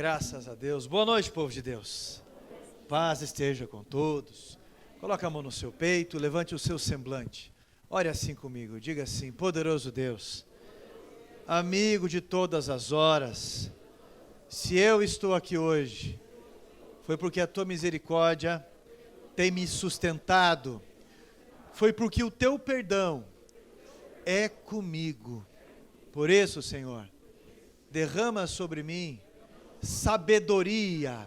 Graças a Deus. Boa noite, povo de Deus. Paz esteja com todos. Coloque a mão no seu peito, levante o seu semblante. Ore assim comigo, diga assim: poderoso Deus, amigo de todas as horas, se eu estou aqui hoje, foi porque a tua misericórdia tem me sustentado, foi porque o teu perdão é comigo. Por isso, Senhor, derrama sobre mim sabedoria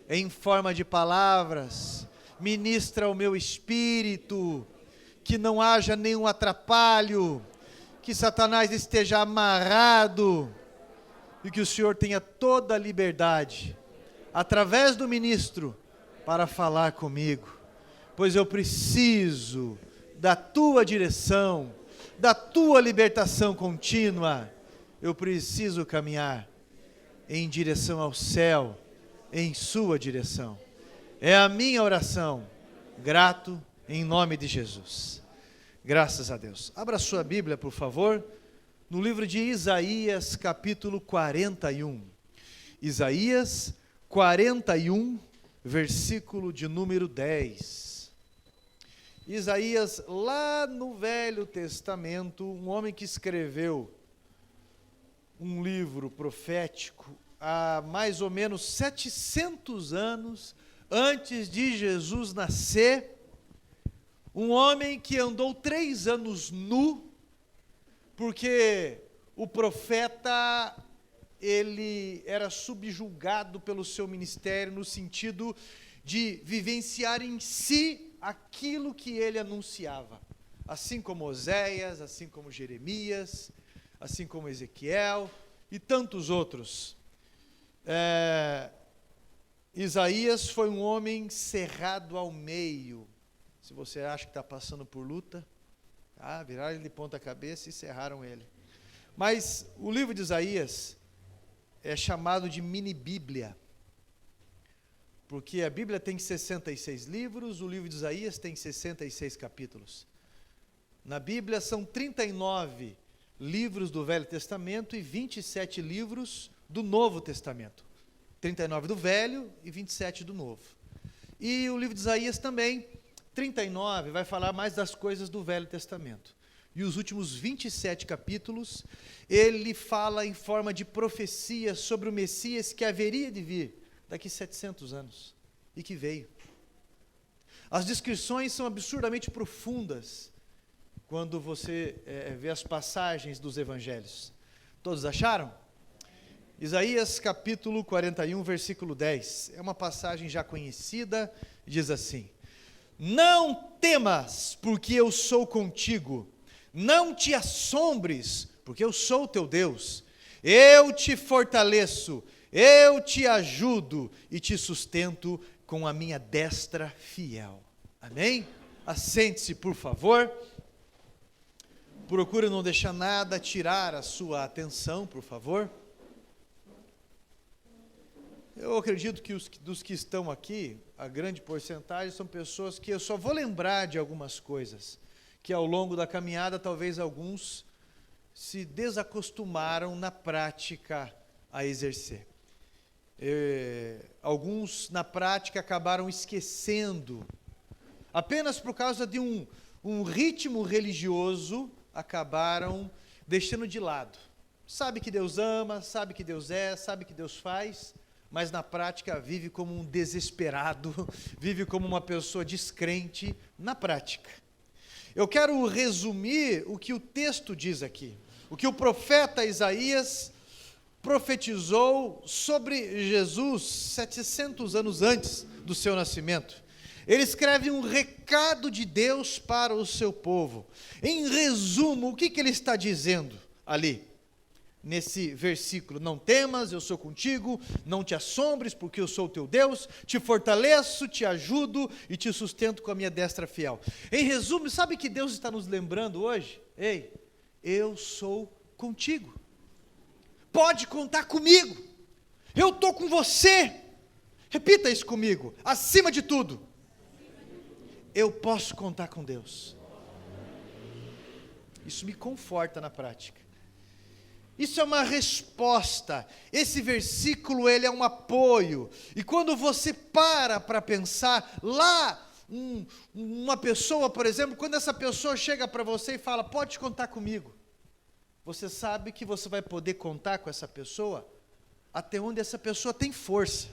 em forma de palavras, ministra o meu espírito, que não haja nenhum atrapalho, que Satanás esteja amarrado e que o Senhor tenha toda a liberdade, através do ministro, para falar comigo, pois eu preciso da tua direção, da tua libertação contínua. Eu preciso caminhar em direção ao céu, em sua direção. É a minha oração, grato em nome de Jesus. Graças a Deus. Abra sua Bíblia, por favor, no livro de Isaías, capítulo 41. Isaías 41, versículo de número 10. Isaías, lá no Velho Testamento, um homem que escreveu um livro profético há mais ou menos 700 anos antes de Jesus nascer, um homem que andou 3 anos nu, porque o profeta, ele era subjugado pelo seu ministério no sentido de vivenciar em si aquilo que ele anunciava, assim como Oséias, assim como Jeremias, assim como Ezequiel e tantos outros. Isaías foi um homem cerrado ao meio. Se você acha que está passando por luta, viraram ele de ponta cabeça e cerraram ele. Mas o livro de Isaías é chamado de mini-bíblia, porque a Bíblia tem 66 livros, o livro de Isaías tem 66 capítulos. Na Bíblia são 39 livros do Velho Testamento e 27 livros do Novo Testamento. 39 do Velho e 27 do Novo. E o livro de Isaías também, 39, vai falar mais das coisas do Velho Testamento. E os últimos 27 capítulos, ele fala em forma de profecia sobre o Messias que haveria de vir daqui 700 anos, e que veio. As descrições são absurdamente profundas, quando você vê as passagens dos evangelhos. Todos acharam? Isaías capítulo 41, versículo 10. É uma passagem já conhecida, diz assim: não temas, porque eu sou contigo. Não te assombres, porque eu sou o teu Deus. Eu te fortaleço, eu te ajudo e te sustento com a minha destra fiel. Amém? Assente-se, por favor. Procure não deixar nada tirar a sua atenção, por favor. Eu acredito que dos que estão aqui, a grande porcentagem são pessoas que eu só vou lembrar de algumas coisas, que ao longo da caminhada talvez alguns se desacostumaram na prática a exercer. Alguns na prática acabaram esquecendo, apenas por causa de um ritmo religioso, acabaram deixando de lado. Sabe que Deus ama, sabe que Deus sabe que Deus faz, mas na prática vive como um desesperado, vive como uma pessoa descrente na prática. Eu quero resumir o que o texto diz aqui, o que o profeta Isaías profetizou sobre Jesus 700 anos antes do seu nascimento. Ele escreve um recado de Deus para o seu povo. Em resumo, o que ele está dizendo ali? Nesse versículo: não temas, eu sou contigo, não te assombres, porque eu sou o teu Deus, te fortaleço, te ajudo e te sustento com a minha destra fiel. Em resumo, sabe o que Deus está nos lembrando hoje? Ei, eu sou contigo. Pode contar comigo. Eu estou com você. Repita isso comigo. Acima de tudo, eu posso contar com Deus. Isso me conforta na prática. Isso é uma resposta. Esse versículo, ele é um apoio. E quando você para pensar, lá, uma pessoa, por exemplo, quando essa pessoa chega para você e fala, pode contar comigo. Você sabe que você vai poder contar com essa pessoa até onde essa pessoa tem força.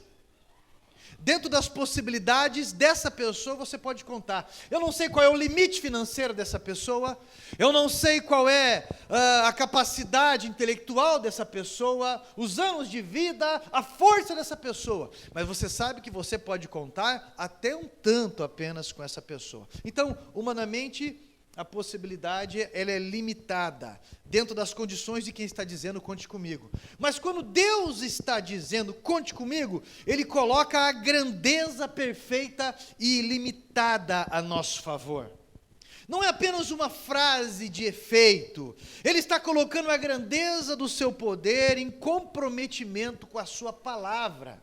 Dentro das possibilidades dessa pessoa, você pode contar. Eu não sei qual é o limite financeiro dessa pessoa, eu não sei qual é a capacidade intelectual dessa pessoa, os anos de vida, a força dessa pessoa, mas você sabe que você pode contar até um tanto apenas com essa pessoa. Então, humanamente, a possibilidade, ela é limitada, dentro das condições de quem está dizendo, conte comigo. Mas quando Deus está dizendo, conte comigo, Ele coloca a grandeza perfeita e ilimitada a nosso favor. Não é apenas uma frase de efeito, Ele está colocando a grandeza do seu poder em comprometimento com a sua palavra.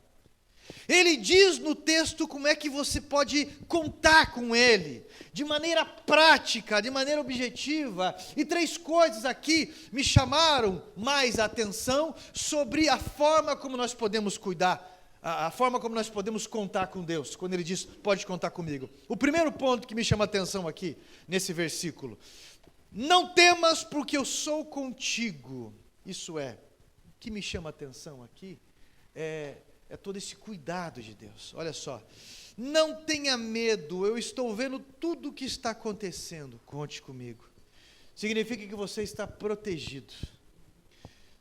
Ele diz no texto como é que você pode contar com Ele, de maneira prática, de maneira objetiva. E 3 coisas aqui me chamaram mais a atenção sobre a forma como nós podemos cuidar, a forma como nós podemos contar com Deus, quando Ele diz, pode contar comigo. O primeiro ponto que me chama a atenção aqui, nesse versículo, não temas porque eu sou contigo. Isso é, o que me chama a atenção aqui é todo esse cuidado de Deus. Olha só, não tenha medo, eu estou vendo tudo o que está acontecendo, conte comigo. Significa que você está protegido.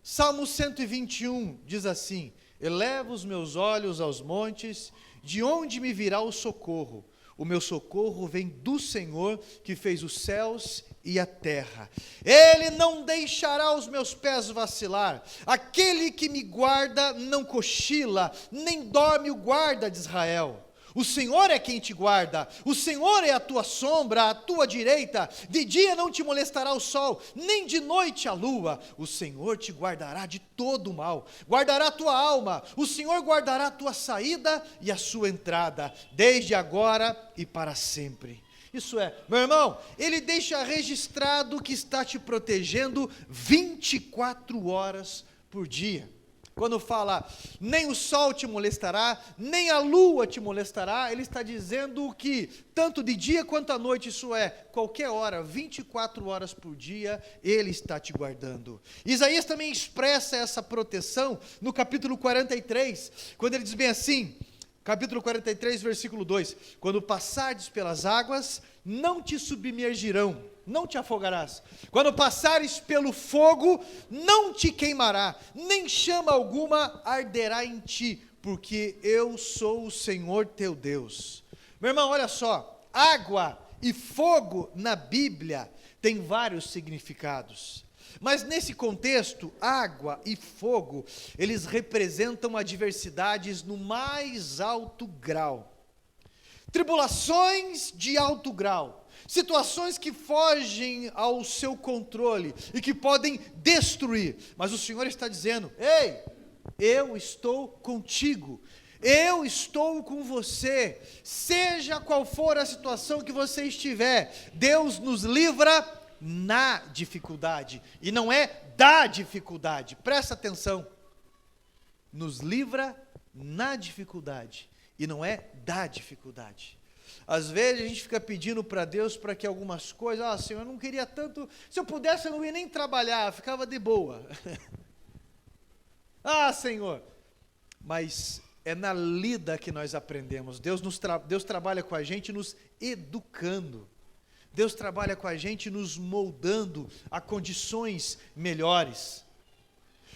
Salmo 121 diz assim, eleva os meus olhos aos montes, de onde me virá o socorro? O meu socorro vem do Senhor, que fez os céus e a terra. Ele não deixará os meus pés vacilar. Aquele que me guarda não cochila, nem dorme o guarda de Israel. O Senhor é quem te guarda, o Senhor é a tua sombra, à tua direita. De dia não te molestará o sol, nem de noite a lua. O Senhor te guardará de todo o mal, guardará a tua alma. O Senhor guardará a tua saída e a sua entrada, desde agora e para sempre. Isso é, meu irmão, Ele deixa registrado que está te protegendo 24 horas por dia. Quando fala, nem o sol te molestará, nem a lua te molestará, Ele está dizendo que, tanto de dia quanto à noite, isso é, qualquer hora, 24 horas por dia, Ele está te guardando. Isaías também expressa essa proteção no capítulo 43, quando ele diz bem assim, capítulo 43, versículo 2, quando passares pelas águas, não te submergirão, não te afogarás. Quando passares pelo fogo, não te queimará, nem chama alguma arderá em ti, porque eu sou o Senhor teu Deus. Meu irmão, olha só, água e fogo na Bíblia tem vários significados. Mas nesse contexto, água e fogo, eles representam adversidades no mais alto grau. Tribulações de alto grau, situações que fogem ao seu controle e que podem destruir, mas o Senhor está dizendo, ei, eu estou contigo, eu estou com você, seja qual for a situação que você estiver, Deus nos livra na dificuldade, e não é da dificuldade, presta atenção, nos livra na dificuldade, e não é da dificuldade. Às vezes a gente fica pedindo para Deus para que algumas coisas, Senhor, eu não queria tanto, se eu pudesse eu não ia nem trabalhar, ficava de boa. Senhor, mas é na lida que nós aprendemos, Deus trabalha com a gente nos educando, Deus trabalha com a gente nos moldando a condições melhores,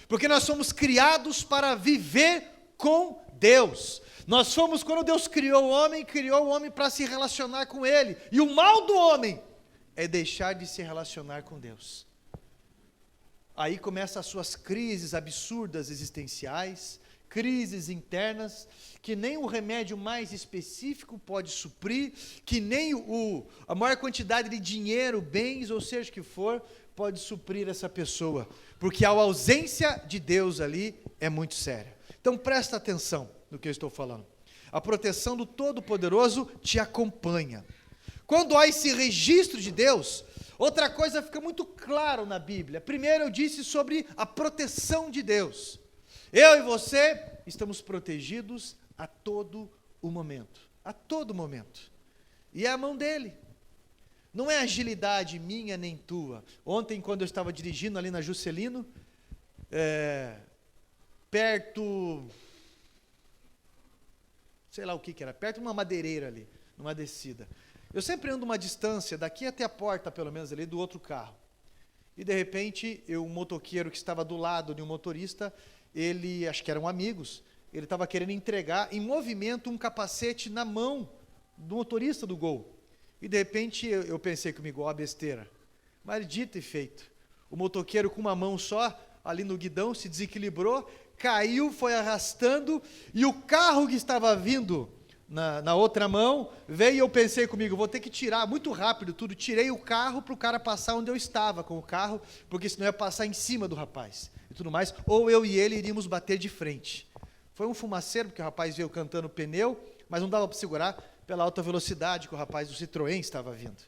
porque nós somos criados para viver com Deus. Nós fomos, quando Deus criou o homem para se relacionar com Ele, e o mal do homem é deixar de se relacionar com Deus. Aí começam as suas crises absurdas existenciais, crises internas, que nem o remédio mais específico pode suprir, que nem a maior quantidade de dinheiro, bens, ou seja o que for, pode suprir essa pessoa, porque a ausência de Deus ali é muito séria. Então presta atenção no que eu estou falando. A proteção do Todo-Poderoso te acompanha. Quando há esse registro de Deus, Outra coisa fica muito claro na Bíblia. Primeiro eu disse sobre a proteção de Deus. Eu e você estamos protegidos a todo o momento. A todo momento. E é a mão dele. Não é agilidade minha nem tua. Ontem, quando eu estava dirigindo ali na Juscelino, perto, sei lá o que era, perto de uma madeireira ali, numa descida. Eu sempre ando uma distância, daqui até a porta, pelo menos ali, do outro carro. E de repente, um motoqueiro que estava do lado de um motorista, ele, acho que eram amigos, ele estava querendo entregar em movimento um capacete na mão do motorista do Gol. E de repente eu pensei comigo, ó, besteira. Mas dito e feito. O motoqueiro com uma mão só, ali no guidão, se desequilibrou, caiu, foi arrastando, e o carro que estava vindo na outra mão, veio e eu pensei comigo, vou ter que tirar muito rápido tudo, tirei o carro para o cara passar onde eu estava com o carro, porque senão ia passar em cima do rapaz, e tudo mais, ou eu e ele iríamos bater de frente. Foi um fumaceiro, porque o rapaz veio cantando pneu, mas não dava para segurar pela alta velocidade que o rapaz do Citroën estava vindo.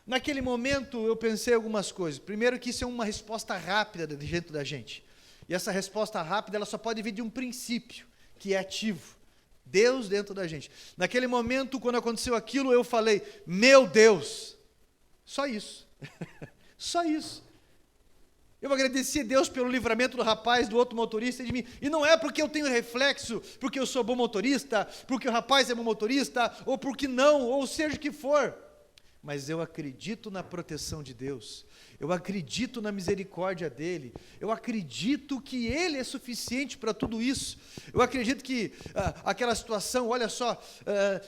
Naquele momento eu pensei algumas coisas, primeiro que isso é uma resposta rápida dentro da gente, e essa resposta rápida ela só pode vir de um princípio, que é ativo, Deus dentro da gente. Naquele momento, quando aconteceu aquilo, eu falei, meu Deus, só isso, só isso. Eu agradeci a Deus pelo livramento do rapaz, do outro motorista e de mim. E não é porque eu tenho reflexo, porque eu sou bom motorista, porque o rapaz é bom motorista, ou porque não, ou seja o que for. Mas eu acredito na proteção de Deus. Eu acredito na misericórdia dEle. Eu acredito que Ele é suficiente para tudo isso. Eu acredito que aquela situação, olha só,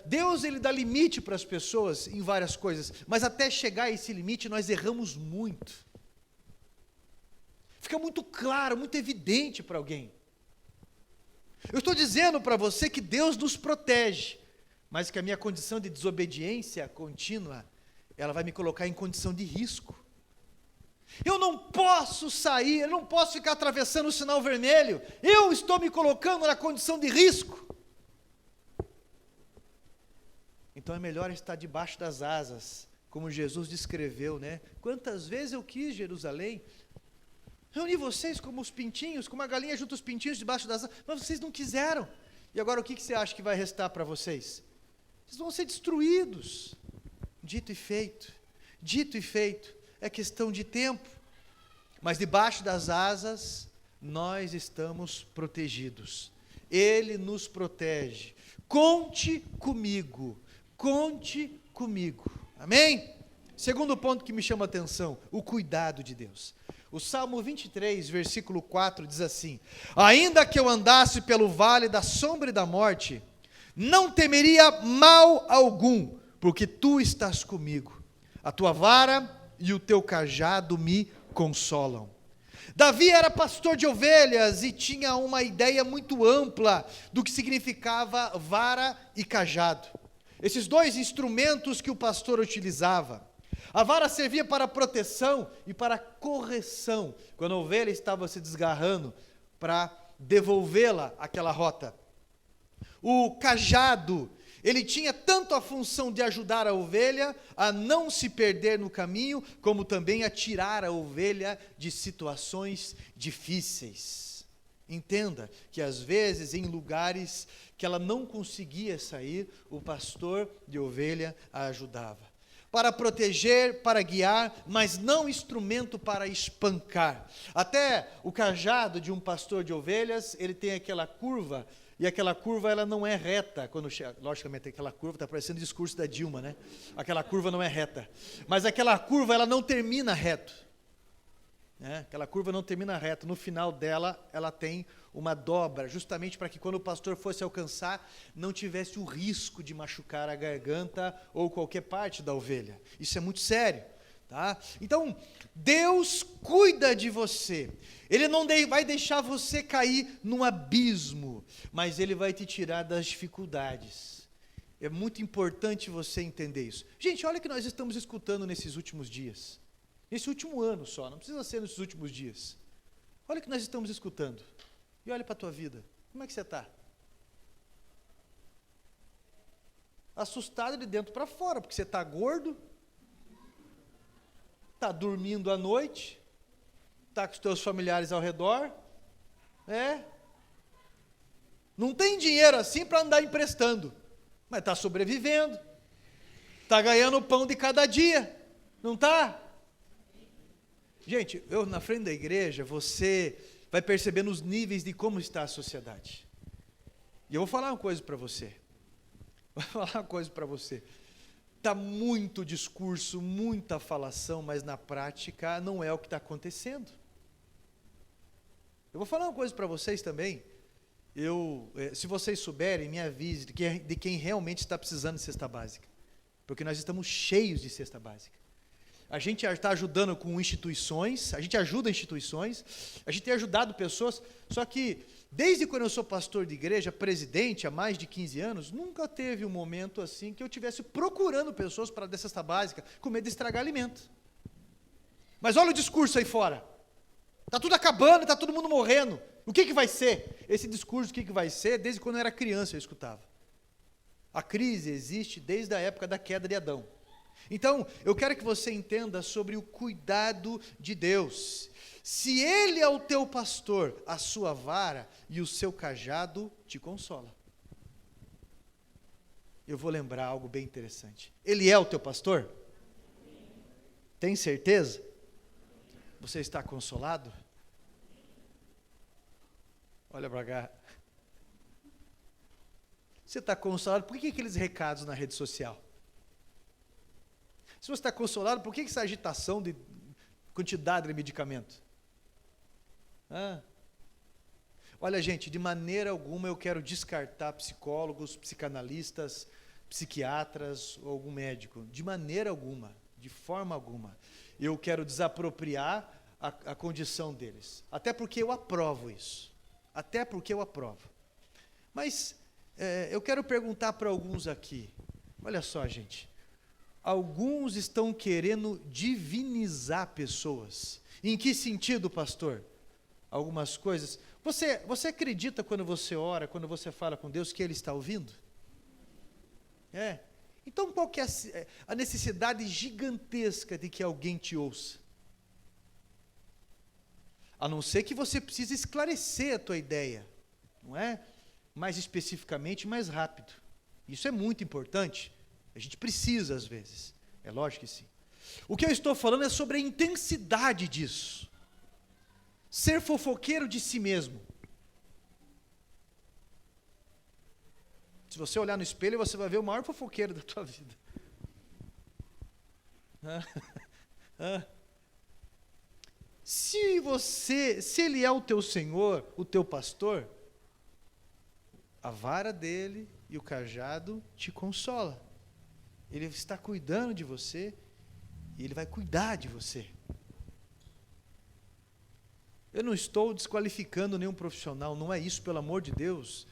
Deus Ele dá limite para as pessoas em várias coisas, mas até chegar a esse limite nós erramos muito. Fica muito claro, muito evidente para alguém. Eu estou dizendo para você que Deus nos protege, mas que a minha condição de desobediência contínua, ela vai me colocar em condição de risco. Eu não posso sair, eu não posso ficar atravessando o sinal vermelho, eu estou me colocando na condição de risco. Então é melhor estar debaixo das asas, como Jesus descreveu, né? Quantas vezes eu quis Jerusalém, reunir vocês como os pintinhos, como a galinha junto os pintinhos debaixo das asas, mas vocês não quiseram. E agora o que você acha que vai restar para vocês? Vocês vão ser destruídos. Dito e feito, é questão de tempo, mas debaixo das asas nós estamos protegidos, Ele nos protege, conte comigo, amém? Segundo ponto que me chama a atenção, o cuidado de Deus. O Salmo 23, versículo 4 diz assim, ainda que eu andasse pelo vale da sombra e da morte, não temeria mal algum, porque tu estás comigo, a tua vara e o teu cajado me consolam. Davi era pastor de ovelhas e tinha uma ideia muito ampla do que significava vara e cajado. Esses dois instrumentos que o pastor utilizava. A vara servia para proteção e para correção, quando a ovelha estava se desgarrando, para devolvê-la àquela rota. O cajado, ele tinha tanto a função de ajudar a ovelha a não se perder no caminho, como também a tirar a ovelha de situações difíceis. Entenda que às vezes em lugares que ela não conseguia sair, o pastor de ovelha a ajudava. Para proteger, para guiar, mas não instrumento para espancar. Até o cajado de um pastor de ovelhas, ele tem aquela curva, e aquela curva ela não é reta, logicamente aquela curva está parecendo o discurso da Dilma, né? Aquela curva não é reta, mas aquela curva ela não termina reto, né? Aquela curva não termina reto, no final dela ela tem uma dobra, justamente para que quando o pastor fosse alcançar, não tivesse o risco de machucar a garganta ou qualquer parte da ovelha. Isso é muito sério. Tá? Então, Deus cuida de você, Ele não vai deixar você cair num abismo, mas Ele vai te tirar das dificuldades. É muito importante você entender isso. Gente, olha o que nós estamos escutando nesses últimos dias, nesse último ano só, não precisa ser nesses últimos dias. Olha o que nós estamos escutando, e olha para a tua vida, como é que você está? Assustado de dentro para fora, porque você está gordo, está dormindo à noite, está com os teus familiares ao redor, não tem dinheiro assim para andar emprestando, mas está sobrevivendo, está ganhando o pão de cada dia, não está? Gente, na frente da igreja, você vai percebendo os níveis de como está a sociedade. E eu vou falar uma coisa para você. Está muito discurso, muita falação, mas na prática não é o que está acontecendo. Eu vou falar uma coisa para vocês também. Se vocês souberem, me avise de quem realmente está precisando de cesta básica. Porque nós estamos cheios de cesta básica. A gente está ajudando com instituições, a gente ajuda instituições, a gente tem ajudado pessoas, só que desde quando eu sou pastor de igreja, presidente, há mais de 15 anos, nunca teve um momento assim que eu estivesse procurando pessoas para dar cesta básica, com medo de estragar alimento. Mas olha o discurso aí fora. Está tudo acabando, está todo mundo morrendo. O que vai ser? Esse discurso, o que vai ser? Desde quando eu era criança eu escutava. A crise existe desde a época da queda de Adão. Então, eu quero que você entenda sobre o cuidado de Deus. Se Ele é o teu pastor, a sua vara e o seu cajado te consola. Eu vou lembrar algo bem interessante. Ele é o teu pastor? Tem certeza? Você está consolado? Olha para cá. Você está consolado? Por que aqueles recados na rede social? Se você está consolado, por que essa agitação de quantidade de medicamento? Olha, gente, de maneira alguma eu quero descartar psicólogos, psicanalistas, psiquiatras ou algum médico. De maneira alguma, de forma alguma. Eu quero desapropriar a condição deles. Até porque eu aprovo isso. Mas eu quero perguntar para alguns aqui. Olha só, gente. Alguns estão querendo divinizar pessoas. Em que sentido, pastor? Algumas coisas. Você acredita quando você ora, quando você fala com Deus, que Ele está ouvindo? Então qual que é a necessidade gigantesca de que alguém te ouça? A não ser que você precise esclarecer a tua ideia, não é? Mais especificamente, mais rápido. Isso é muito importante. A gente precisa, às vezes. É lógico que sim. O que eu estou falando é sobre a intensidade disso. Ser fofoqueiro de si mesmo. Se você olhar no espelho, você vai ver o maior fofoqueiro da tua vida. Se Ele é o teu Senhor, o teu pastor, a vara dele e o cajado te consola. Ele está cuidando de você e Ele vai cuidar de você. Eu não estou desqualificando nenhum profissional, não é isso, pelo amor de Deus.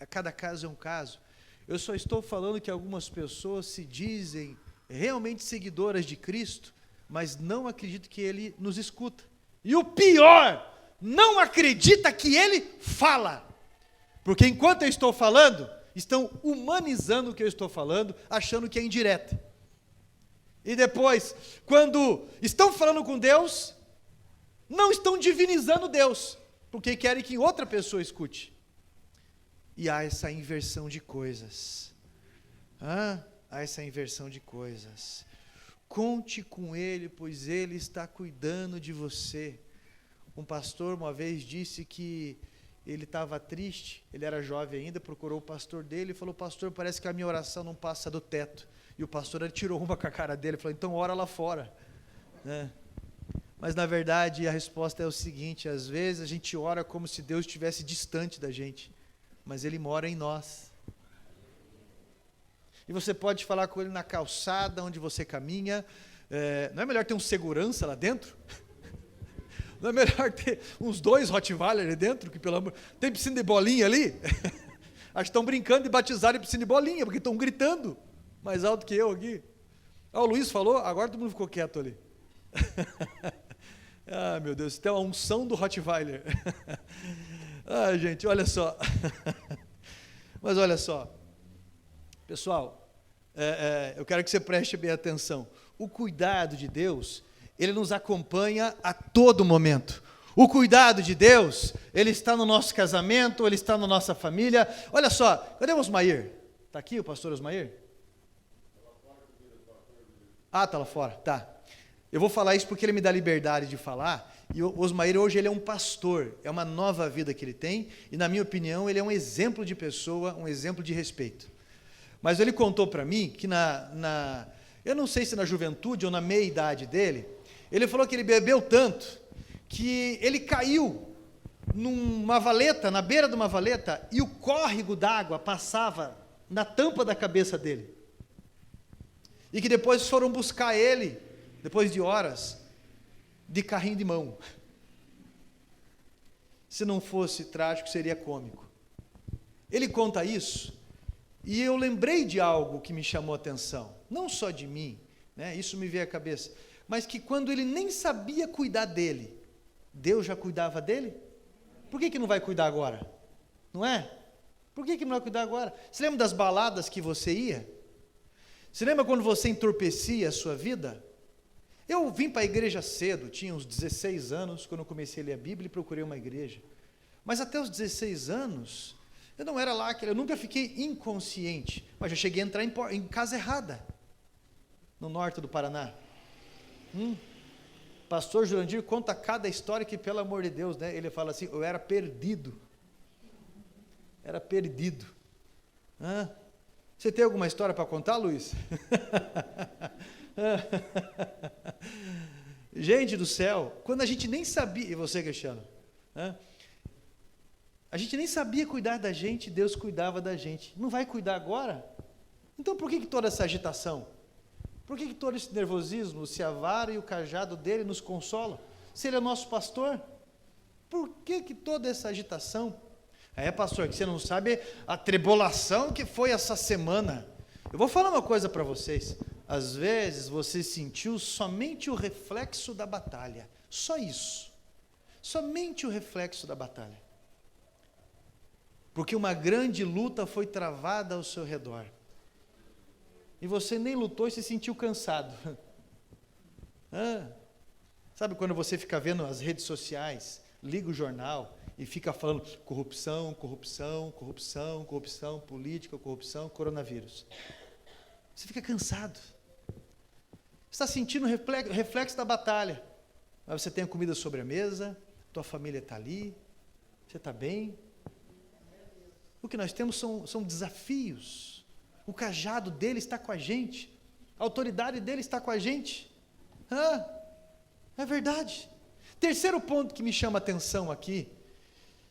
Cada caso é um caso. Eu só estou falando que algumas pessoas se dizem realmente seguidoras de Cristo, mas não acreditam que Ele nos escuta. E o pior, não acredita que Ele fala. Porque enquanto eu estou falando, estão humanizando o que eu estou falando, achando que é indireta. E depois, quando estão falando com Deus, não estão divinizando Deus, porque querem que outra pessoa escute. E há essa inversão de coisas. Há essa inversão de coisas. Conte com Ele, pois Ele está cuidando de você. Um pastor uma vez disse que ele estava triste, ele era jovem ainda, procurou o pastor dele e falou: pastor, parece que a minha oração não passa do teto. E o pastor ele tirou uma com a cara dele e falou: então ora lá fora. Mas na verdade a resposta é o seguinte: às vezes a gente ora como se Deus estivesse distante da gente, mas Ele mora em nós. E você pode falar com Ele na calçada, onde você caminha. Não é melhor ter um segurança lá dentro? Não é melhor ter uns 2 Rottweiler ali dentro? Que pelo amor... Tem piscina de bolinha ali? Acho que estão brincando de batizar em piscina de bolinha, porque estão gritando mais alto que eu aqui. O Luiz falou, agora todo mundo ficou quieto ali. Meu Deus, isso tem uma unção do Rottweiler. Gente, olha só. Mas olha só. Pessoal, eu quero que você preste bem atenção. O cuidado de Deus, ele nos acompanha a todo momento. O cuidado de Deus, ele está no nosso casamento, ele está na nossa família. Olha só, cadê o Osmair? Está aqui o pastor Osmair? Ah, está lá fora, tá. Eu vou falar isso porque ele me dá liberdade de falar. E o Osmair hoje ele é um pastor, é uma nova vida que ele tem. E na minha opinião ele é um exemplo de pessoa, um exemplo de respeito. Mas ele contou para mim que eu não sei se na juventude ou na meia-idade dele, ele falou que ele bebeu tanto que ele caiu numa valeta, na beira de uma valeta, e o córrego d'água passava na tampa da cabeça dele. E que depois foram buscar ele, depois de horas, de carrinho de mão. Se não fosse trágico, seria cômico. Ele conta isso, e eu lembrei de algo que me chamou a atenção, não só de mim, né, isso me veio à cabeça, mas que quando ele nem sabia cuidar dele, Deus já cuidava dele? Por que não vai cuidar agora? Não é? Por que não vai cuidar agora? Você lembra das baladas que você ia? Você lembra quando você entorpecia a sua vida? Eu vim para a igreja cedo, tinha uns 16 anos, quando eu comecei a ler a Bíblia e procurei uma igreja. Mas até os 16 anos, eu não era lá, eu nunca fiquei inconsciente, mas já cheguei a entrar em casa errada, no norte do Paraná. Pastor Jurandir conta cada história que, pelo amor de Deus, né, ele fala assim, eu era perdido. Era perdido. Você tem alguma história para contar, Luiz? Gente do céu, quando a gente nem sabia, e você, Cristiano? A gente nem sabia cuidar da gente, Deus cuidava da gente. Não vai cuidar agora? Então por que toda essa agitação? Por que todo esse nervosismo, se a vara e o cajado dele nos consolam? Se ele é nosso pastor? Por que toda essa agitação? Pastor, que você não sabe a tribulação que foi essa semana. Eu vou falar uma coisa para vocês. Às vezes você sentiu somente o reflexo da batalha. Só isso. Somente o reflexo da batalha. Porque uma grande luta foi travada ao seu redor. E você nem lutou e se sentiu cansado. Sabe quando você fica vendo as redes sociais, liga o jornal e fica falando corrupção, corrupção, corrupção, corrupção, política, corrupção, coronavírus. Você fica cansado. Você está sentindo o reflexo da batalha. Mas você tem a comida sobre a mesa, tua família está ali, você está bem. O que nós temos são desafios. O cajado dele está com a gente. A autoridade dele está com a gente. É verdade. Terceiro ponto que me chama a atenção aqui,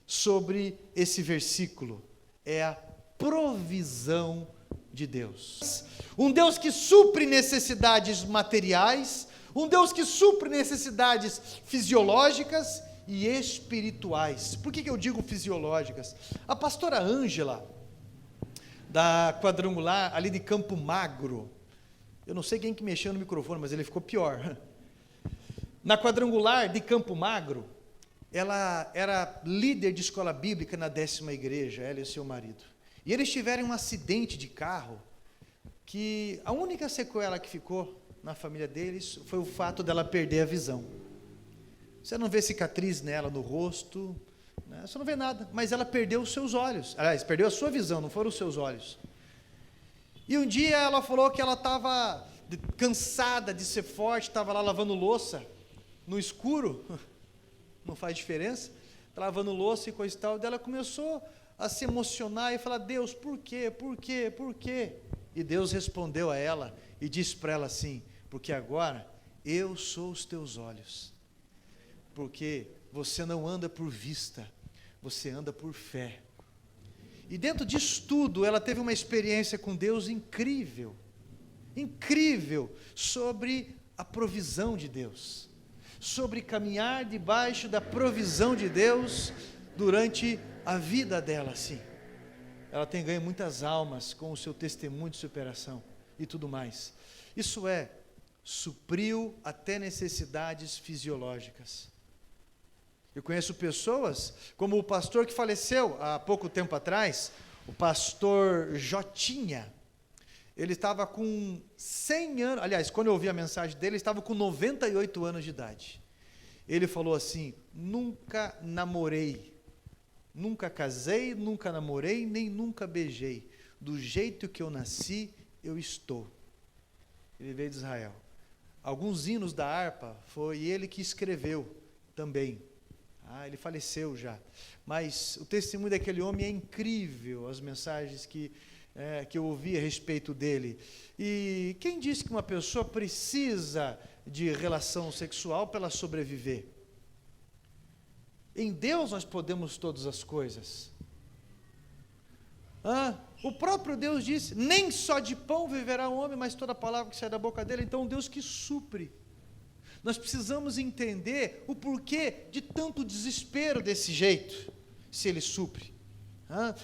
sobre esse versículo, é a provisão de Deus. Um Deus que supre necessidades materiais, um Deus que supre necessidades fisiológicas e espirituais. Por que eu digo fisiológicas? A pastora Ângela, da Quadrangular, ali de Campo Magro, eu não sei quem que mexeu no microfone, mas ele ficou pior. Na Quadrangular de Campo Magro, ela era líder de escola bíblica na 10ª igreja, ela e o seu marido. E eles tiveram um acidente de carro, que a única sequela que ficou na família deles foi o fato dela perder a visão. Você não vê cicatriz nela no rosto, né? Você não vê nada, mas ela perdeu os seus olhos. Aliás, perdeu a sua visão, não foram os seus olhos. E um dia ela falou que ela estava cansada de ser forte, estava lá lavando louça, no escuro, não faz diferença, lavando louça e coisa e tal, daí ela começou a se emocionar e falar, Deus, por quê, por quê, por quê? E Deus respondeu a ela e disse para ela assim, porque agora eu sou os teus olhos, porque você não anda por vista, você anda por fé. E dentro disso tudo, ela teve uma experiência com Deus incrível, incrível, sobre a provisão de Deus, sobre caminhar debaixo da provisão de Deus durante a vida dela, sim. Ela tem ganho muitas almas com o seu testemunho de superação e tudo mais. Isso supriu até necessidades fisiológicas. Eu conheço pessoas, como o pastor que faleceu há pouco tempo atrás, o pastor Jotinha. Ele estava com 100 anos, aliás, quando eu ouvi a mensagem dele, ele estava com 98 anos de idade. Ele falou assim: nunca namorei, nunca casei, nunca namorei, nem nunca beijei. Do jeito que eu nasci, eu estou. Ele veio de Israel. Alguns hinos da harpa, foi ele que escreveu também. Ele faleceu já. Mas o testemunho daquele homem é incrível, as mensagens que eu ouvi a respeito dele. E quem disse que uma pessoa precisa de relação sexual para ela sobreviver? Em Deus nós podemos todas as coisas. O próprio Deus disse: nem só de pão viverá o homem, mas toda palavra que sai da boca dele. Então, um Deus que supre. Nós precisamos entender o porquê de tanto desespero desse jeito, se ele supre.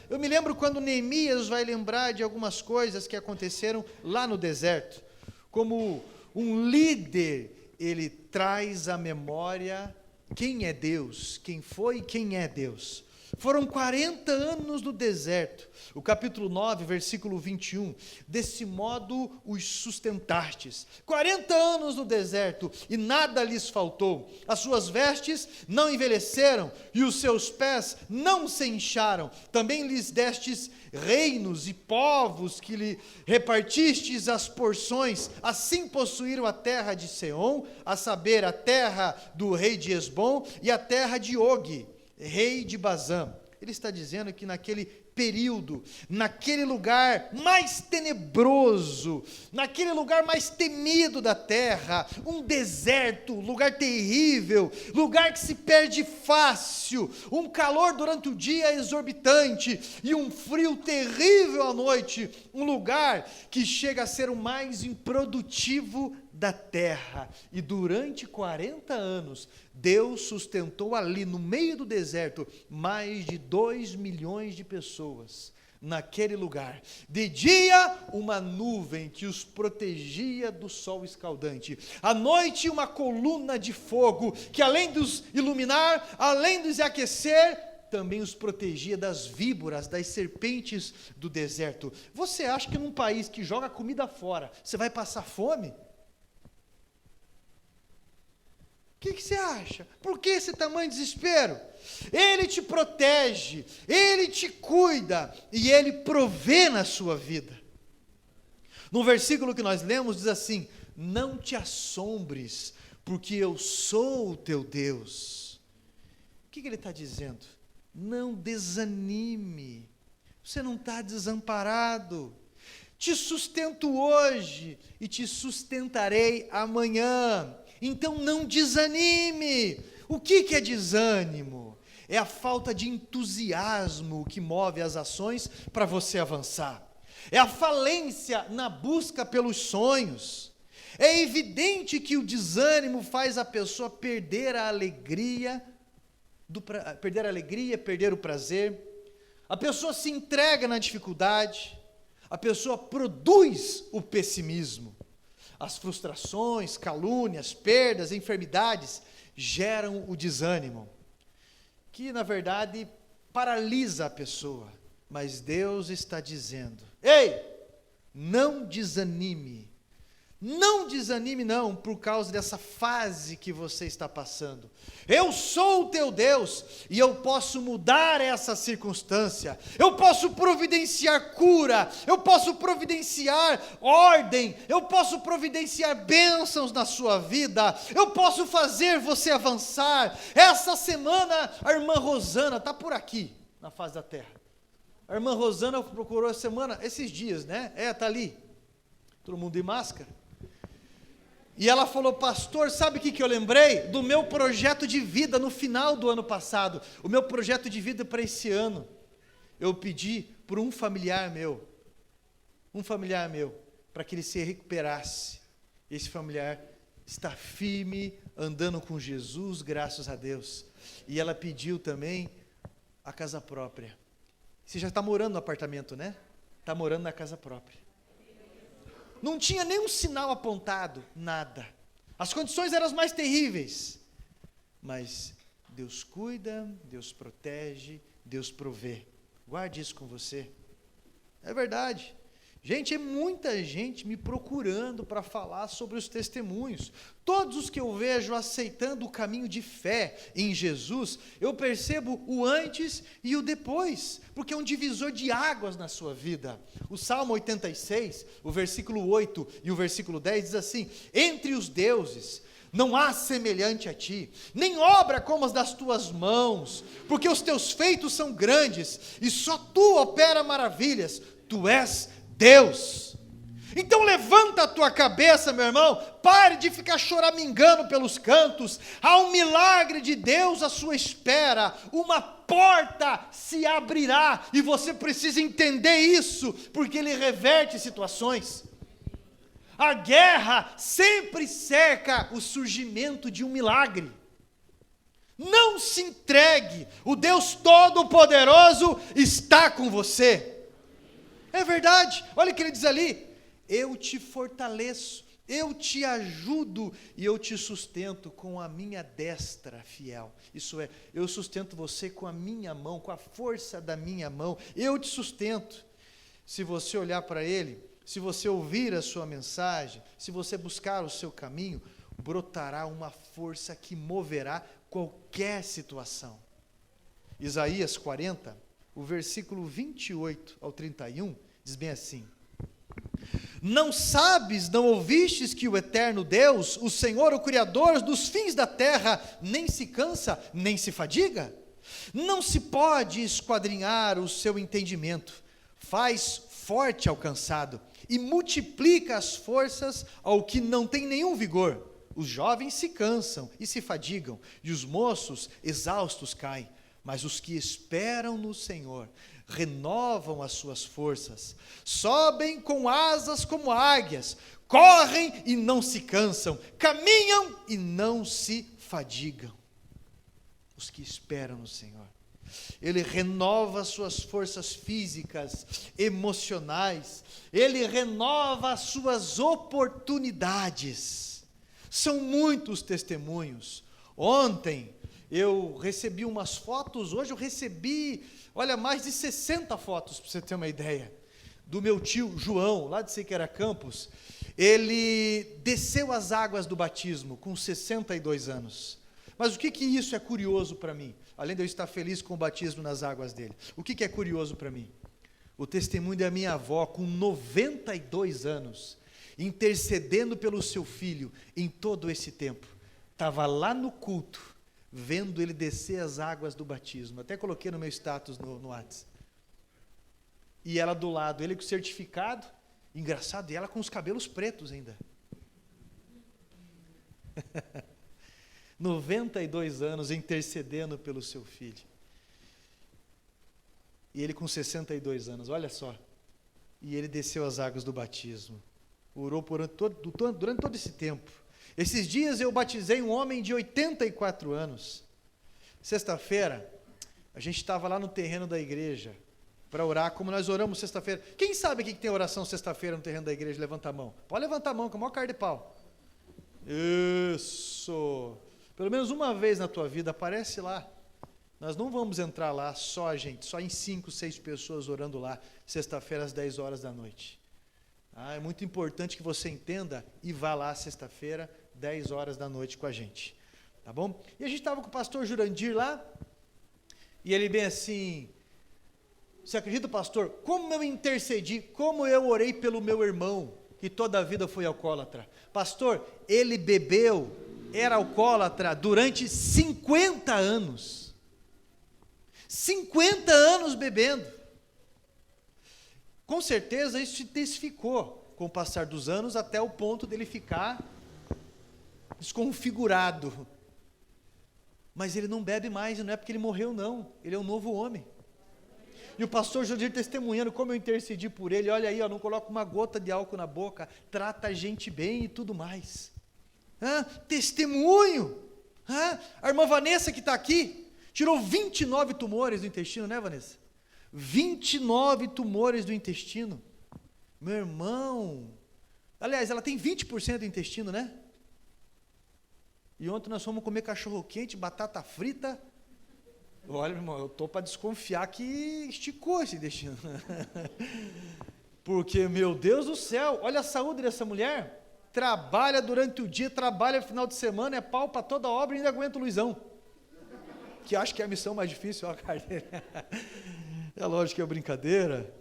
Eu me lembro quando Neemias vai lembrar de algumas coisas que aconteceram lá no deserto. Como um líder, ele traz à memória quem é Deus, quem foi e quem é Deus. Foram 40 anos no deserto. O capítulo 9, versículo 21. Desse modo os sustentastes. 40 anos no deserto e nada lhes faltou. As suas vestes não envelheceram e os seus pés não se incharam. Também lhes destes reinos e povos que lhe repartistes as porções. Assim possuíram a terra de Seom, a saber, a terra do rei de Esbom e a terra de Og, rei de Bazã. Ele está dizendo que naquele período, naquele lugar mais tenebroso, naquele lugar mais temido da terra, um deserto, lugar terrível, lugar que se perde fácil, um calor durante o dia exorbitante e um frio terrível à noite, um lugar que chega a ser o mais improdutivo da terra. E durante 40 anos, Deus sustentou ali no meio do deserto mais de 2 milhões de pessoas naquele lugar. De dia, uma nuvem que os protegia do sol escaldante. À noite, uma coluna de fogo que, além de os iluminar, além de os aquecer, também os protegia das víboras, das serpentes do deserto. Você acha que num país que joga comida fora, você vai passar fome? O que você acha? Por que esse tamanho de desespero? Ele te protege, Ele te cuida e Ele provê na sua vida. No versículo que nós lemos diz assim: não te assombres, porque eu sou o teu Deus. O que ele está dizendo? Não desanime, você não está desamparado. Te sustento hoje e te sustentarei amanhã. Então não desanime. O que é desânimo? É a falta de entusiasmo que move as ações para você avançar. É a falência na busca pelos sonhos. É evidente que o desânimo faz a pessoa perder a alegria, perder o prazer. A pessoa se entrega na dificuldade. A pessoa produz o pessimismo. As frustrações, calúnias, perdas, enfermidades geram o desânimo, que na verdade paralisa a pessoa. Mas Deus está dizendo: ei, não desanime. Não desanime não, por causa dessa fase que você está passando. Eu sou o teu Deus, e eu posso mudar essa circunstância. Eu posso providenciar cura, eu posso providenciar ordem, eu posso providenciar bênçãos na sua vida, eu posso fazer você avançar. Essa semana, a irmã Rosana está por aqui, na face da terra. A irmã Rosana procurou esses dias, né? Está ali, todo mundo de máscara. E ela falou: pastor, sabe o que eu lembrei? Do meu projeto de vida no final do ano passado. O meu projeto de vida para esse ano. Eu pedi por um familiar meu, para que ele se recuperasse. Esse familiar está firme, andando com Jesus, graças a Deus. E ela pediu também a casa própria. Você já está morando no apartamento, né? Está morando na casa própria. Não tinha nenhum sinal apontado, nada. As condições eram as mais terríveis. Mas Deus cuida, Deus protege, Deus provê. Guarde isso com você. É verdade. Gente, é muita gente me procurando para falar sobre os testemunhos. Todos os que eu vejo aceitando o caminho de fé em Jesus, eu percebo o antes e o depois, porque é um divisor de águas na sua vida. O Salmo 86, o versículo 8 e o versículo 10 diz assim: entre os deuses não há semelhante a ti, nem obra como as das tuas mãos, porque os teus feitos são grandes, e só tu opera maravilhas, tu és Deus. Então levanta a tua cabeça, meu irmão, pare de ficar choramingando pelos cantos, há um milagre de Deus à sua espera, uma porta se abrirá, e você precisa entender isso, porque Ele reverte situações. A guerra sempre cerca o surgimento de um milagre. Não se entregue, o Deus Todo-Poderoso está com você. É verdade, olha o que ele diz ali: eu te fortaleço, eu te ajudo e eu te sustento com a minha destra fiel. Isso é, eu sustento você com a minha mão, com a força da minha mão, eu te sustento. Se você olhar para ele, se você ouvir a sua mensagem, se você buscar o seu caminho, brotará uma força que moverá qualquer situação. Isaías 40, o versículo 28 ao 31, diz bem assim: não sabes, não ouvistes que o eterno Deus, o Senhor, o Criador dos fins da terra, nem se cansa, nem se fadiga? Não se pode esquadrinhar o seu entendimento, faz forte ao cansado, e multiplica as forças ao que não tem nenhum vigor. Os jovens se cansam e se fadigam, e os moços exaustos caem, mas os que esperam no Senhor renovam as suas forças, sobem com asas como águias, correm e não se cansam, caminham e não se fadigam. Os que esperam no Senhor, Ele renova as suas forças físicas, emocionais, Ele renova as suas oportunidades. São muitos testemunhos. Ontem eu recebi umas fotos, hoje eu recebi, olha, mais de 60 fotos, para você ter uma ideia, do meu tio João, lá de Siqueira Campos. Ele desceu as águas do batismo com 62 anos. Mas o que isso é curioso para mim? Além de eu estar feliz com o batismo nas águas dele, o que é curioso para mim? O testemunho da minha avó, com 92 anos, intercedendo pelo seu filho em todo esse tempo. Estava lá no culto, vendo ele descer as águas do batismo. Até coloquei no meu status no WhatsApp. E ela do lado, ele com o certificado, engraçado, e ela com os cabelos pretos ainda. 92 anos intercedendo pelo seu filho. E ele com 62 anos, olha só. E ele desceu as águas do batismo. Orou durante todo esse tempo. Esses dias eu batizei um homem de 84 anos. Sexta-feira, a gente estava lá no terreno da igreja para orar, como nós oramos sexta-feira. Quem sabe aqui que tem oração sexta-feira no terreno da igreja? Levanta a mão. Pode levantar a mão, com a maior cara de pau. Isso. Pelo menos uma vez na tua vida, aparece lá. Nós não vamos entrar lá só a gente, só em 5, 6 pessoas orando lá, sexta-feira às 10 horas da noite. É muito importante que você entenda e vá lá sexta-feira, 10 horas da noite com a gente. Tá bom? E a gente estava com o pastor Jurandir lá, e ele bem assim: você acredita, pastor, como eu intercedi, como eu orei pelo meu irmão, que toda a vida foi alcoólatra. Pastor, ele bebeu, era alcoólatra durante 50 anos. 50 anos bebendo. Com certeza isso se intensificou com o passar dos anos, até o ponto dele ficar desconfigurado. Mas ele não bebe mais, e não é porque ele morreu não, ele é um novo homem. E o pastor Jodir testemunhando como eu intercedi por ele, olha aí, ó, não coloca uma gota de álcool na boca, trata a gente bem e tudo mais. Testemunho. A irmã Vanessa que está aqui, tirou 29 tumores do intestino, né, Vanessa? 29 tumores do intestino. Meu irmão, aliás, ela tem 20% do intestino, né? E ontem nós fomos comer cachorro quente, batata frita. Olha, meu irmão, eu estou para desconfiar que esticou esse intestino. Porque, meu Deus do céu, olha a saúde dessa mulher. Trabalha durante o dia, trabalha no final de semana, é pau para toda obra e ainda aguenta o Luizão. Que acho que é a missão mais difícil, ó, a carteira. É lógico que é brincadeira.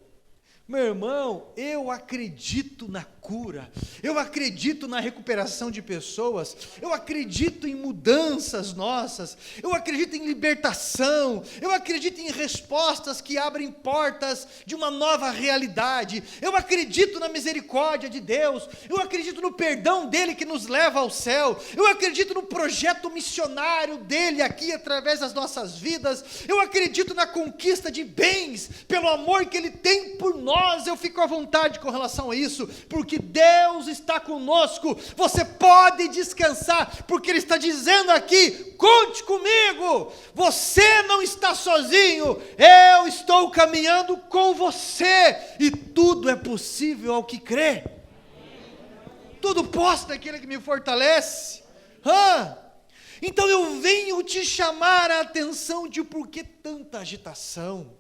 Meu irmão, eu acredito na cura, eu acredito na recuperação de pessoas, eu acredito em mudanças nossas, eu acredito em libertação, eu acredito em respostas que abrem portas de uma nova realidade, eu acredito na misericórdia de Deus, eu acredito no perdão dele que nos leva ao céu, eu acredito no projeto missionário dele aqui através das nossas vidas, eu acredito na conquista de bens, pelo amor que ele tem por nós. Eu fico à vontade com relação a isso, porque Deus está conosco, você pode descansar, porque Ele está dizendo aqui, conte comigo, você não está sozinho, eu estou caminhando com você, e tudo é possível ao que crê, tudo posso naquele que me fortalece. Então eu venho te chamar a atenção de por que tanta agitação,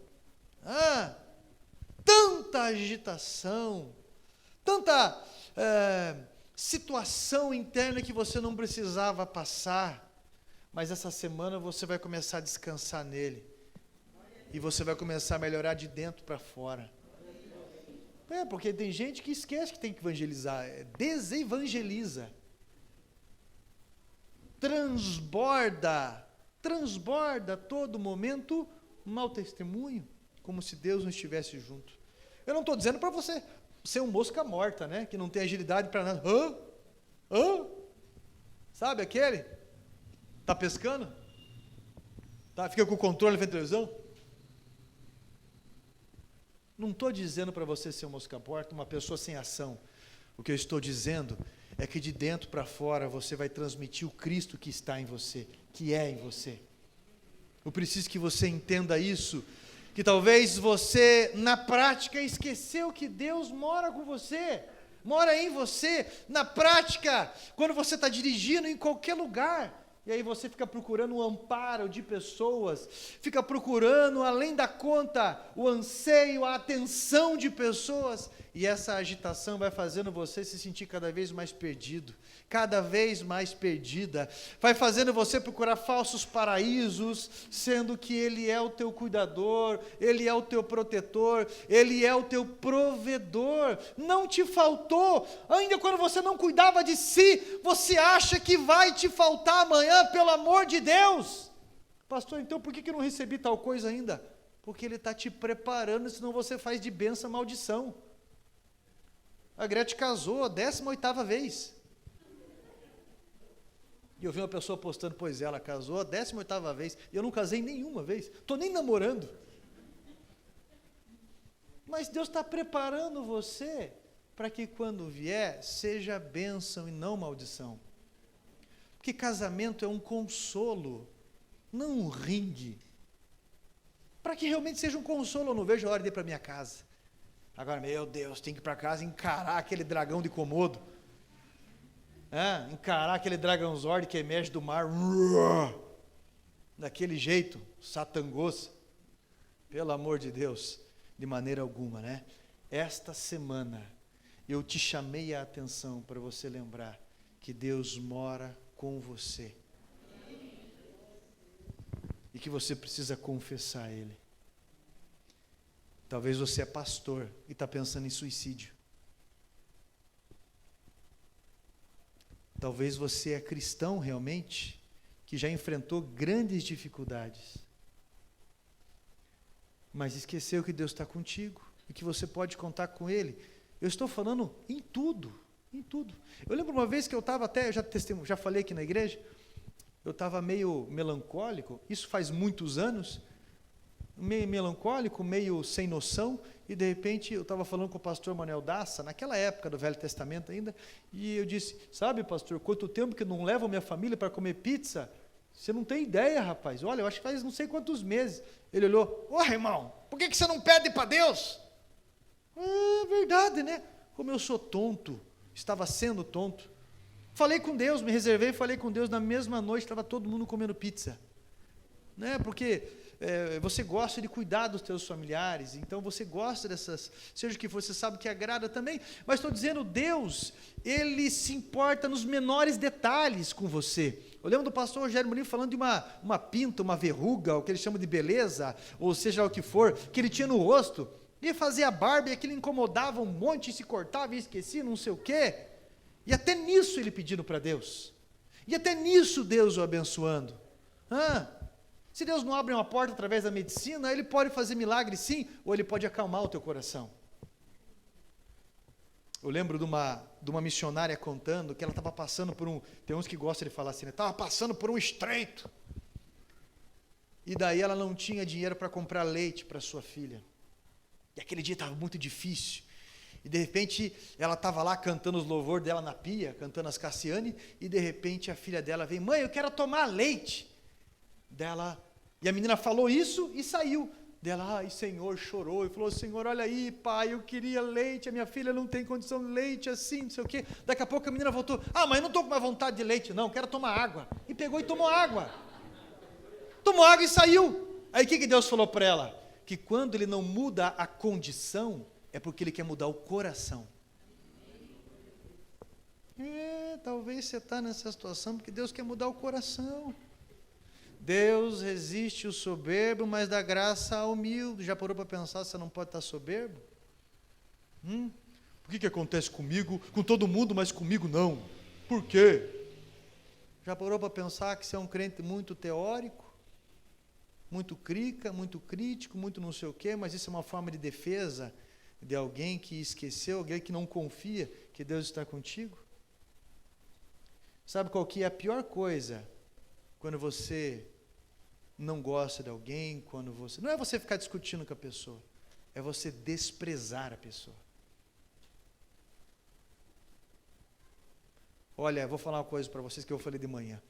tanta agitação, tanta situação interna que você não precisava passar, mas essa semana você vai começar a descansar nele, e você vai começar a melhorar de dentro para fora. Porque tem gente que esquece que tem que evangelizar, desevangeliza, transborda a todo momento mau testemunho, como se Deus não estivesse junto. Eu não estou dizendo para você ser um mosca morta, né? Que não tem agilidade para nada. Sabe aquele? Está pescando? Fica com o controle vendo televisão? Não estou dizendo para você ser um mosca morta, uma pessoa sem ação. O que eu estou dizendo é que de dentro para fora você vai transmitir o Cristo que está em você, que é em você. Eu preciso que você entenda isso, que talvez você, na prática, esqueceu que Deus mora com você, mora em você, na prática, quando você está dirigindo em qualquer lugar, e aí você fica procurando o amparo de pessoas, fica procurando, além da conta, o anseio, a atenção de pessoas, e essa agitação vai fazendo você se sentir cada vez mais perdido, cada vez mais perdida, vai fazendo você procurar falsos paraísos, sendo que Ele é o teu cuidador, Ele é o teu protetor, Ele é o teu provedor, não te faltou, ainda quando você não cuidava de si, você acha que vai te faltar amanhã, pelo amor de Deus. Pastor, então por que eu não recebi tal coisa ainda? Porque Ele está te preparando, senão você faz de bênção a maldição. A Gretchen casou a 18ª vez. E eu vi uma pessoa postando, pois ela casou a 18ª vez, e eu não casei nenhuma vez, estou nem namorando. Mas Deus está preparando você, para que quando vier, seja bênção e não maldição. Porque casamento é um consolo, não um ringue. Para que realmente seja um consolo, eu não vejo a hora de ir para minha casa. Agora, meu Deus, tem que ir para casa e encarar aquele dragão de Komodo. Encarar aquele dragãozord que emerge do mar. Daquele jeito, satangoso. Pelo amor de Deus, de maneira alguma, né? Esta semana, eu te chamei a atenção para você lembrar que Deus mora com você. E que você precisa confessar a Ele. Talvez você é pastor e está pensando em suicídio. Talvez você é cristão realmente, que já enfrentou grandes dificuldades. Mas esqueceu que Deus está contigo e que você pode contar com Ele. Eu estou falando em tudo, em tudo. Eu lembro uma vez que eu estava até, eu já falei aqui na igreja, eu estava meio melancólico, isso faz muitos anos, meio melancólico, meio sem noção, e de repente eu estava falando com o pastor Manuel Daça, naquela época do Velho Testamento ainda, e eu disse, sabe pastor, quanto tempo que eu não levo a minha família para comer pizza? Você não tem ideia, rapaz, olha, eu acho que faz não sei quantos meses. Ele olhou, irmão, por que você não pede para Deus? É verdade, né? Como eu sou tonto, estava sendo tonto. Falei com Deus, me reservei, falei com Deus, na mesma noite estava todo mundo comendo pizza. Né? Porque você gosta de cuidar dos teus familiares, então você gosta dessas, seja o que for, você sabe que agrada também, mas estou dizendo, Deus, Ele se importa nos menores detalhes com você. Eu lembro do pastor Rogério Mourinho falando de uma pinta, uma verruga, o que ele chama de beleza, ou seja o que for, que ele tinha no rosto, e fazia a barba, e aquilo incomodava um monte, e se cortava e esquecia, não sei o quê, e até nisso ele pedindo para Deus, e até nisso Deus o abençoando. Se Deus não abre uma porta através da medicina, Ele pode fazer milagre sim, ou Ele pode acalmar o teu coração. Eu lembro de uma missionária contando que ela estava passando por tem uns que gostam de falar assim, estava passando por um estreito, e daí ela não tinha dinheiro para comprar leite para sua filha, e aquele dia estava muito difícil, e de repente ela estava lá cantando os louvores dela na pia, cantando as Cassiane, e de repente a filha dela veio, mãe, eu quero tomar leite, e a menina falou isso e saiu, ai Senhor, chorou, e falou, Senhor, olha aí pai, eu queria leite, a minha filha não tem condição de leite assim, não sei o quê, daqui a pouco a menina voltou, mas eu não estou com mais vontade de leite não, quero tomar água, e pegou e tomou água e saiu, aí o que Deus falou para ela? Que quando Ele não muda a condição, é porque Ele quer mudar o coração. Talvez você está nessa situação, porque Deus quer mudar o coração. Deus resiste o soberbo, mas dá graça ao humilde. Já parou para pensar se você não pode estar soberbo? Por que acontece comigo, com todo mundo, mas comigo não? Por quê? Já parou para pensar que você é um crente muito teórico? Muito crica, muito crítico, muito não sei o quê, mas isso é uma forma de defesa de alguém que esqueceu, alguém que não confia que Deus está contigo? Sabe qual que é a pior coisa? Quando você não gosta de alguém, não é você ficar discutindo com a pessoa, é você desprezar a pessoa. Olha, vou falar uma coisa para vocês que eu falei de manhã.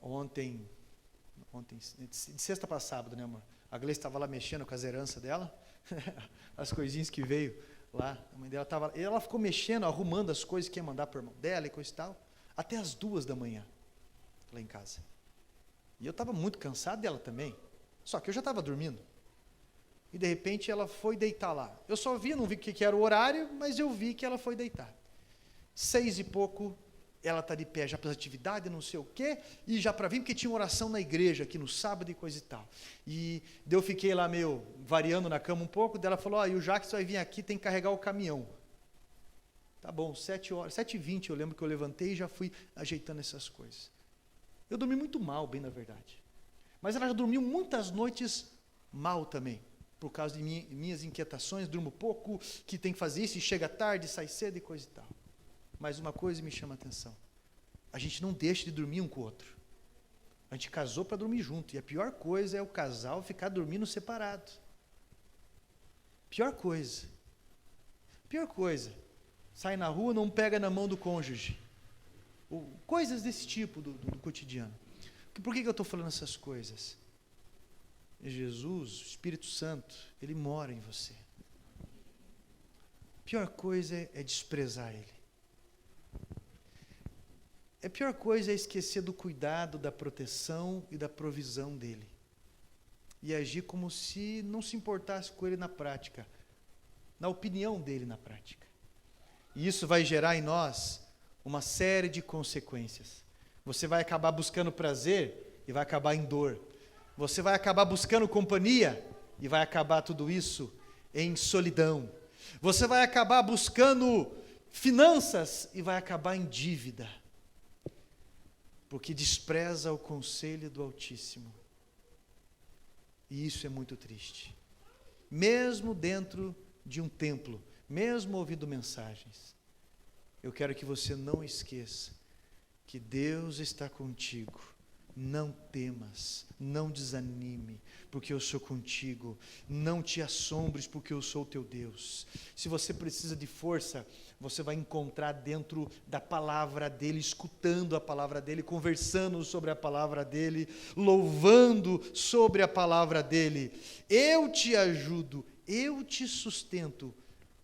Ontem, de sexta para sábado, né, amor? A Gleice estava lá mexendo com as heranças dela, as coisinhas que veio lá, a mãe dela estava, e ela ficou mexendo, arrumando as coisas que ia mandar para o irmão dela e coisa e tal, até as 2h, lá em casa. E eu estava muito cansado dela também, só que eu já estava dormindo. E de repente ela foi deitar lá. Eu só vi, não vi o que era o horário, mas eu vi que ela foi deitar. 6 e pouco, ela está de pé, já para as atividades, não sei o quê, e já para vir, porque tinha oração na igreja aqui no sábado e coisa e tal. E daí eu fiquei lá meio variando na cama um pouco, daí ela falou, e o Jacques vai vir aqui, tem que carregar o caminhão. Tá bom, 7h20 eu lembro que eu levantei e já fui ajeitando essas coisas. Eu dormi muito mal, bem na verdade. Mas ela já dormiu muitas noites mal também, por causa de minhas inquietações, durmo pouco, que tem que fazer isso, e chega tarde, sai cedo e coisa e tal. Mas uma coisa me chama a atenção, a gente não deixa de dormir um com o outro. A gente casou para dormir junto, e a pior coisa é o casal ficar dormindo separado. Pior coisa. Sai na rua, não pega na mão do cônjuge. Coisas desse tipo do cotidiano. Por que eu estou falando essas coisas? Jesus, o Espírito Santo, Ele mora em você. A pior coisa é desprezar Ele. A pior coisa é esquecer do cuidado, da proteção e da provisão dEle. E agir como se não se importasse com Ele na prática, na opinião dEle na prática. E isso vai gerar em nós uma série de consequências. Você vai acabar buscando prazer e vai acabar em dor. Você vai acabar buscando companhia e vai acabar tudo isso em solidão. Você vai acabar buscando finanças e vai acabar em dívida. Porque despreza o conselho do Altíssimo. E isso é muito triste. Mesmo dentro de um templo, mesmo ouvindo mensagens, eu quero que você não esqueça que Deus está contigo. Não temas, não desanime, porque eu sou contigo. Não te assombres, porque eu sou o teu Deus. Se você precisa de força, você vai encontrar dentro da palavra dEle, escutando a palavra dEle, conversando sobre a palavra dEle, louvando sobre a palavra dEle. Eu te ajudo, eu te sustento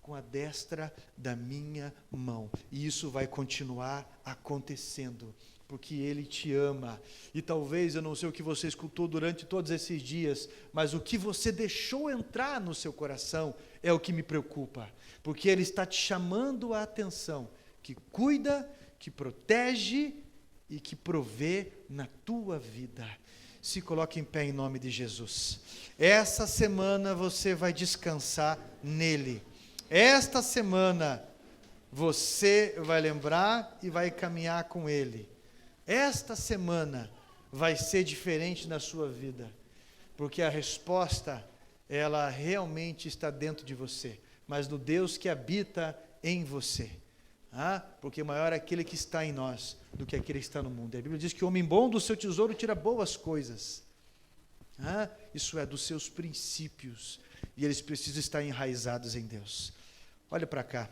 com a destra da minha mão. E isso vai continuar acontecendo porque Ele te ama. E talvez, eu não sei o que você escutou durante todos esses dias, mas o que você deixou entrar no seu coração é o que me preocupa, porque Ele está te chamando a atenção, que cuida, que protege e que provê na tua vida. Se coloque em pé em nome de Jesus. Essa semana você vai descansar nele. Esta semana você vai lembrar e vai caminhar com Ele. Esta semana vai ser diferente na sua vida, porque a resposta, ela realmente está dentro de você, mas no Deus que habita em você. Porque maior é aquele que está em nós do que aquele que está no mundo. A Bíblia diz que o homem bom do seu tesouro tira boas coisas. Isso é, dos seus princípios, e eles precisam estar enraizados em Deus. Olha para cá.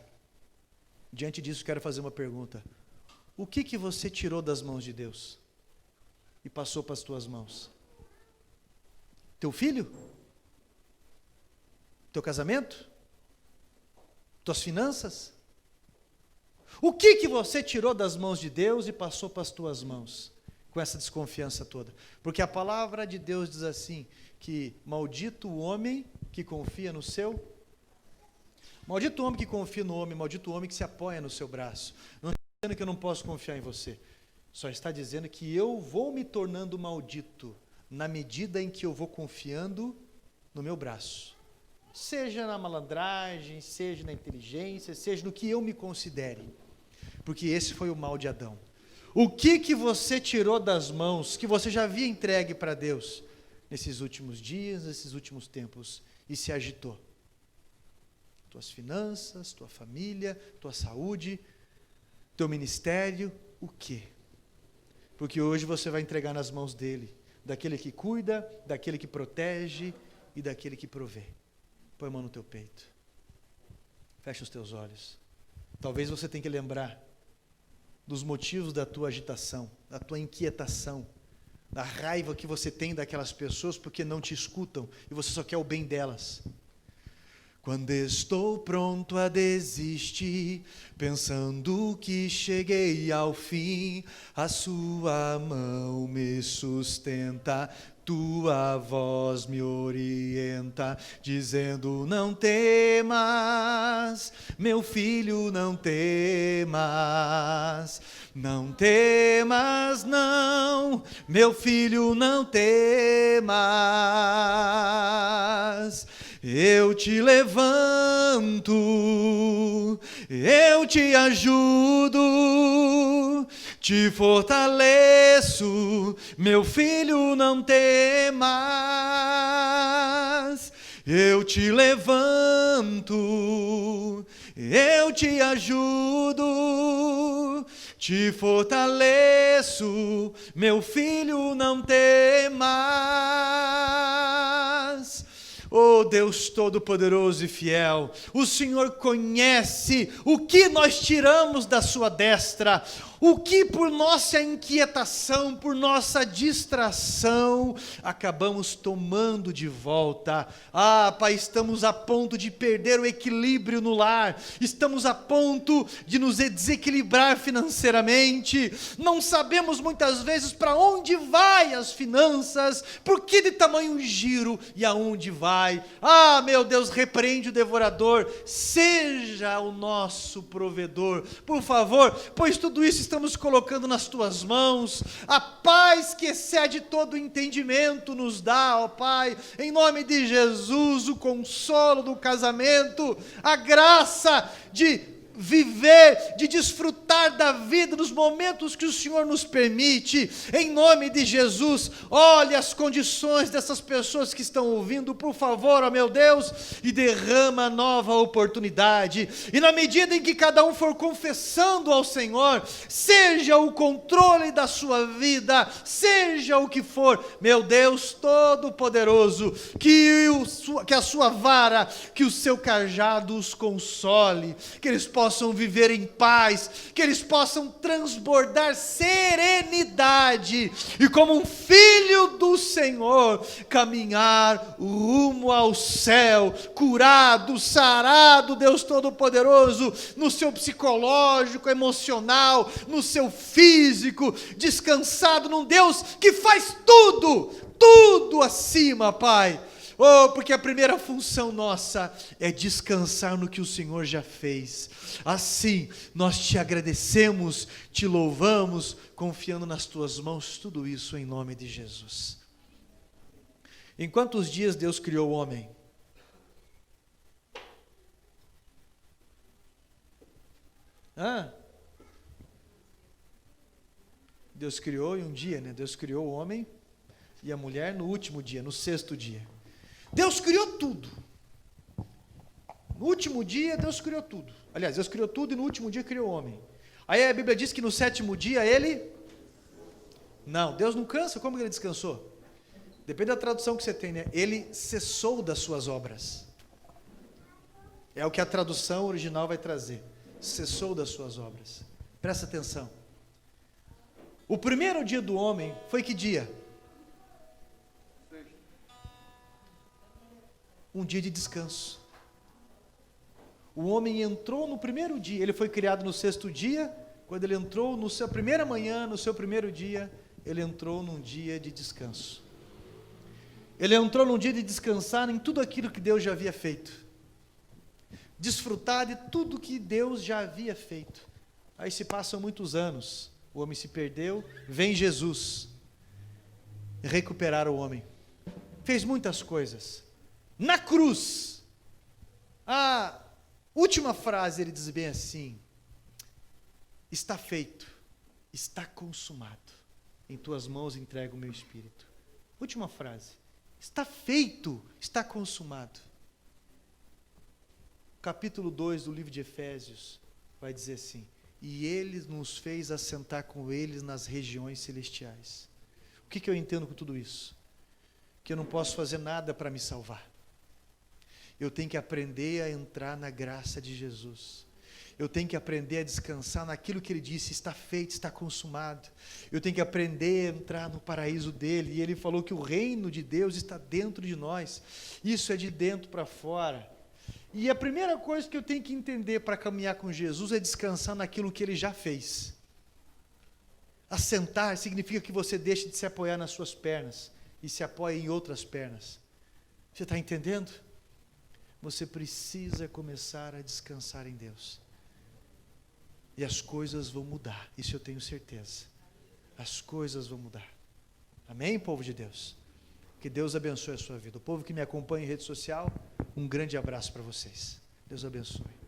Diante disso, quero fazer uma pergunta. O que você tirou das mãos de Deus e passou para as tuas mãos? Teu filho? Teu casamento? Tuas finanças? O que você tirou das mãos de Deus e passou para as tuas mãos? Com essa desconfiança toda. Porque a palavra de Deus diz assim, que maldito o homem que confia no seu... Maldito o homem que confia no homem, maldito o homem que se apoia no seu braço. Não está dizendo que eu não posso confiar em você. Só está dizendo que eu vou me tornando maldito na medida em que eu vou confiando no meu braço. Seja na malandragem, seja na inteligência, seja no que eu me considere. Porque esse foi o mal de Adão. O que você tirou das mãos, que você já havia entregue para Deus, nesses últimos dias, nesses últimos tempos, e se agitou? Tuas finanças, tua família, tua saúde, teu ministério, o quê? Porque hoje você vai entregar nas mãos dele, daquele que cuida, daquele que protege e daquele que provê. Põe a mão no teu peito. Fecha os teus olhos. Talvez você tenha que lembrar dos motivos da tua agitação, da tua inquietação, da raiva que você tem daquelas pessoas porque não te escutam e você só quer o bem delas. Quando estou pronto a desistir, pensando que cheguei ao fim, a sua mão me sustenta, tua voz me orienta, dizendo: não temas, meu filho, não temas. Não temas, não, meu filho, não temas. Eu te levanto, eu te ajudo, te fortaleço, meu filho, não temas. Eu te levanto, eu te ajudo, te fortaleço, meu filho, não temas. Oh Deus Todo-Poderoso e Fiel, o Senhor conhece o que nós tiramos da sua destra, o que por nossa inquietação, por nossa distração, acabamos tomando de volta. Pai, estamos a ponto de perder o equilíbrio no lar, estamos a ponto de nos desequilibrar financeiramente, não sabemos muitas vezes para onde vai as finanças, por que de tamanho giro e aonde vai. Meu Deus, repreende o devorador, seja o nosso provedor, por favor, pois tudo isso estamos colocando nas tuas mãos. A paz que excede todo entendimento nos dá, ó Pai, em nome de Jesus, o consolo do casamento, a graça de viver, de desfrutar da vida nos momentos que o Senhor nos permite, em nome de Jesus. Olhe as condições dessas pessoas que estão ouvindo, por favor, ó meu Deus, e derrama nova oportunidade, e na medida em que cada um for confessando ao Senhor, seja o controle da sua vida, seja o que for, meu Deus Todo-Poderoso, que a sua vara, que o seu cajado os console, que eles possam viver em paz, que eles possam transbordar serenidade e, como um filho do Senhor, caminhar rumo ao céu, curado, sarado, Deus Todo-Poderoso, no seu psicológico, emocional, no seu físico, descansado num Deus que faz tudo acima, Pai. Oh, porque a primeira função nossa é descansar no que o Senhor já fez. Assim, nós te agradecemos, te louvamos, confiando nas tuas mãos, tudo isso em nome de Jesus. Em quantos dias Deus criou o homem? Deus criou em um dia, né? Deus criou o homem e a mulher no último dia, no sexto dia. Deus criou tudo. No último dia, Deus criou tudo. Aliás, Deus criou tudo e no último dia criou o homem. Aí a Bíblia diz que no sétimo dia ele... Não, Deus não cansa, como que ele descansou? Depende da tradução que você tem, né? Ele cessou das suas obras. É o que a tradução original vai trazer. Cessou das suas obras. Presta atenção. O primeiro dia do homem foi que dia? Um dia de descanso. O homem entrou no primeiro dia, ele foi criado no sexto dia, quando ele entrou no seu primeira manhã, no seu primeiro dia, ele entrou num dia de descanso. Ele entrou num dia de descansar em tudo aquilo que Deus já havia feito. Desfrutar de tudo que Deus já havia feito. Aí se passam muitos anos, o homem se perdeu, vem Jesus recuperar o homem. Fez muitas coisas. Na cruz, a última frase ele diz bem assim: está feito, está consumado, em tuas mãos entrego o meu espírito. Última frase, está feito, está consumado. Capítulo 2 do livro de Efésios vai dizer assim: e ele nos fez assentar com eles nas regiões celestiais. O que eu entendo com tudo isso? Que eu não posso fazer nada para me salvar. Eu tenho que aprender a entrar na graça de Jesus. Eu tenho que aprender a descansar naquilo que Ele disse, está feito, está consumado. Eu tenho que aprender a entrar no paraíso dEle. E Ele falou que o reino de Deus está dentro de nós. Isso é de dentro para fora. E a primeira coisa que eu tenho que entender para caminhar com Jesus é descansar naquilo que Ele já fez. Assentar significa que você deixe de se apoiar nas suas pernas e se apoia em outras pernas. Você está entendendo? Você precisa começar a descansar em Deus. E as coisas vão mudar, isso eu tenho certeza. As coisas vão mudar. Amém, povo de Deus? Que Deus abençoe a sua vida. O povo que me acompanha em rede social, um grande abraço para vocês. Deus abençoe.